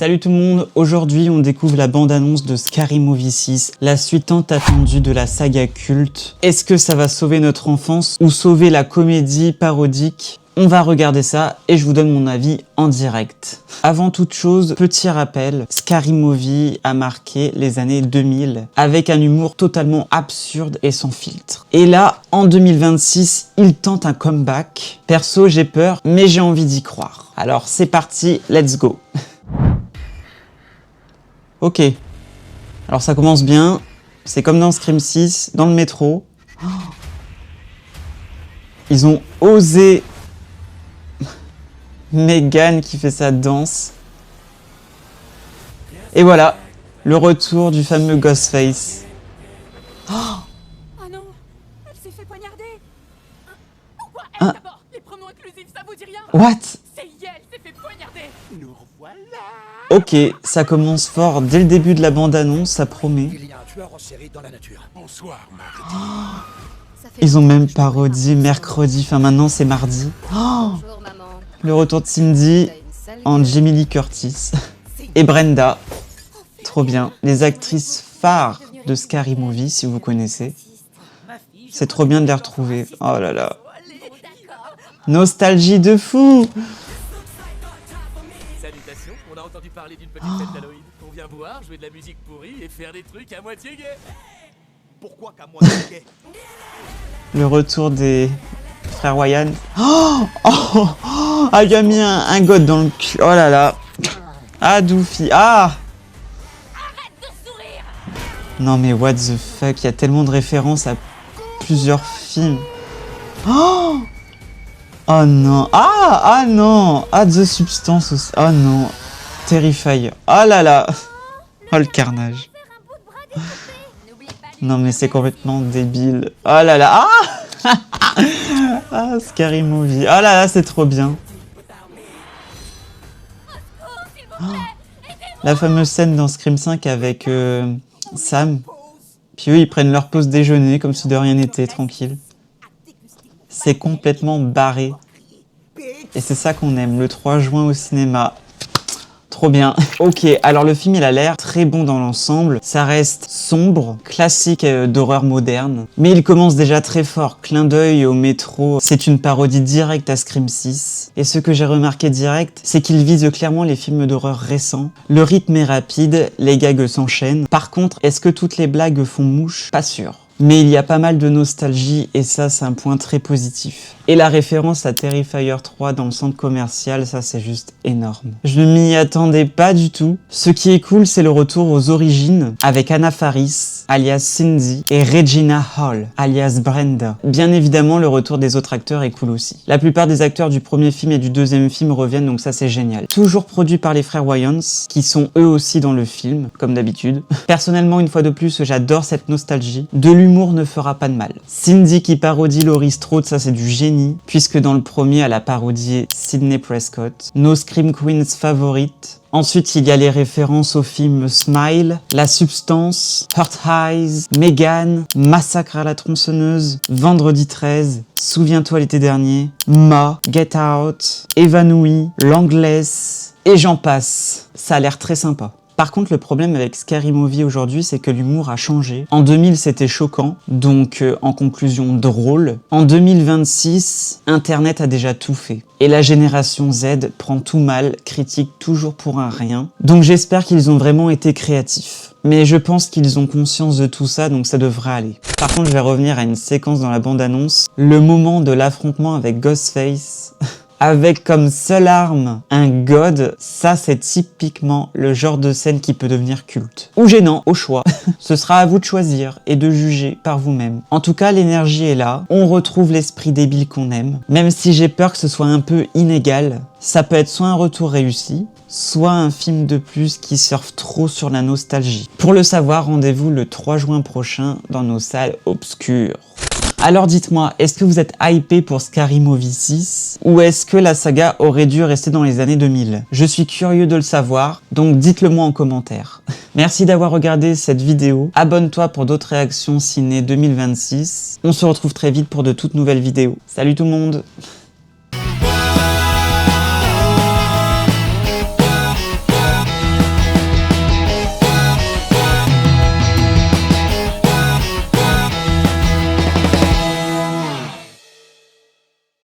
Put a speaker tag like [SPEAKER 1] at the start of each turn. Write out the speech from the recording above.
[SPEAKER 1] Salut tout le monde, aujourd'hui on découvre la bande-annonce de Scary Movie 6, la suite tant attendue de la saga culte. Est-ce que ça va sauver notre enfance ou sauver la comédie parodique? On va regarder ça et je vous donne mon avis en direct. Avant toute chose, petit rappel, Scary Movie a marqué les années 2000 avec un humour totalement absurde et sans filtre. Et là, en 2026, il tente un comeback. Perso, j'ai peur, mais j'ai envie d'y croire. Alors c'est parti, let's go. Ok, alors ça commence bien, c'est comme dans Scream 6, dans le métro. Ils ont osé Megan qui fait sa danse. Et voilà, le retour du fameux Ghostface.
[SPEAKER 2] Oh non, elle s'est fait poignarder. Pourquoi elle
[SPEAKER 1] Ah.
[SPEAKER 2] d'abord? Les pronoms inclusifs, ça vous dit rien?
[SPEAKER 1] What?
[SPEAKER 2] C'est elle s'est fait poignarder. Nous revoilà.
[SPEAKER 1] Ok, ça commence fort dès le début de la bande-annonce, ça promet.
[SPEAKER 3] Il y a un tueur en série dans la nature. Bonsoir, Marty.
[SPEAKER 1] Ils ont même parodié mercredi, enfin maintenant c'est mardi. Oh,
[SPEAKER 4] Bonjour maman.
[SPEAKER 1] le retour de Cindy en Jamie Lee Curtis. Et Brenda, trop bien. Les actrices phares de Scary Movie, si vous connaissez. C'est trop bien de les retrouver. Oh là là. Nostalgie de fou.
[SPEAKER 5] Salutations, on a entendu parler d'une petite fête d'Halloween. On vient boire, jouer de la musique pourrie et faire des trucs à moitié gays.
[SPEAKER 3] Pourquoi qu'à moitié gay?
[SPEAKER 1] Le retour des frères Wyan. Oh, oh, oh, ah, il a mis un god dans le cul. Oh là là. Ah, Doofy. Ah. Non mais what the fuck, il y a tellement de références à plusieurs films. Oh, oh non. Ah, ah non. Ah, The Substance aussi. Oh non. Terrifier. Oh là là. Oh le carnage. Non mais c'est complètement débile. Oh là là. Ah. Ah, Scary Movie. Oh là là, c'est trop bien. Oh, la fameuse scène dans Scream 5 avec Sam. Puis eux, ils prennent leur pause déjeuner comme si de rien n'était, tranquille. C'est complètement barré. Et c'est ça qu'on aime, le 3 juin au cinéma. Trop bien. Ok, alors le film il a l'air très bon dans l'ensemble. Ça reste sombre, classique d'horreur moderne. Mais il commence déjà très fort. Clin d'œil au métro. C'est une parodie directe à Scream 6. Et ce que j'ai remarqué direct, c'est qu'il vise clairement les films d'horreur récents. Le rythme est rapide, les gags s'enchaînent. Par contre, est-ce que toutes les blagues font mouche? Pas sûr. Mais il y a pas mal de nostalgie et ça c'est un point très positif. Et la référence à Terrifier 3 dans le centre commercial, ça c'est juste énorme. Je ne m'y attendais pas du tout. Ce qui est cool, c'est le retour aux origines avec Anna Faris, alias Cindy, et Regina Hall, alias Brenda. Bien évidemment, le retour des autres acteurs est cool aussi. La plupart des acteurs du premier film et du deuxième film reviennent, donc ça c'est génial. Toujours produit par les frères Wayans, qui sont eux aussi dans le film, comme d'habitude. Personnellement, une fois de plus, j'adore cette nostalgie. De l'humour ne fera pas de mal. Cindy qui parodie Laurie Strode, ça c'est du génie, puisque dans le premier, elle a parodié Sidney Prescott, nos Scream Queens favorites. Ensuite, il y a les références au film Smile, La Substance, Hurt Eyes, Megan, Massacre à la tronçonneuse, Vendredi 13, Souviens-toi l'été dernier, Ma, Get Out, Évanoui, Langless, et j'en passe. Ça a l'air très sympa. Par contre, le problème avec Scary Movie aujourd'hui, c'est que l'humour a changé. En 2000, c'était choquant, donc en conclusion, drôle. En 2026, Internet a déjà tout fait. Et la génération Z prend tout mal, critique toujours pour un rien. Donc j'espère qu'ils ont vraiment été créatifs. Mais je pense qu'ils ont conscience de tout ça, donc ça devrait aller. Par contre, je vais revenir à une séquence dans la bande-annonce. Le moment de l'affrontement avec Ghostface... avec comme seule arme un god, ça c'est typiquement le genre de scène qui peut devenir culte. Ou gênant, au choix. Ce sera à vous de choisir et de juger par vous-même. En tout cas, l'énergie est là, on retrouve l'esprit débile qu'on aime. Même si j'ai peur que ce soit un peu inégal, ça peut être soit un retour réussi, soit un film de plus qui surfe trop sur la nostalgie. Pour le savoir, rendez-vous le 3 juin prochain dans nos salles obscures. Alors dites-moi, est-ce que vous êtes hypé pour Scary Movie 6 ou est-ce que la saga aurait dû rester dans les années 2000? Je suis curieux de le savoir, donc dites-le moi en commentaire. Merci d'avoir regardé cette vidéo, abonne-toi pour d'autres réactions ciné 2026. On se retrouve très vite pour de toutes nouvelles vidéos. Salut tout le monde!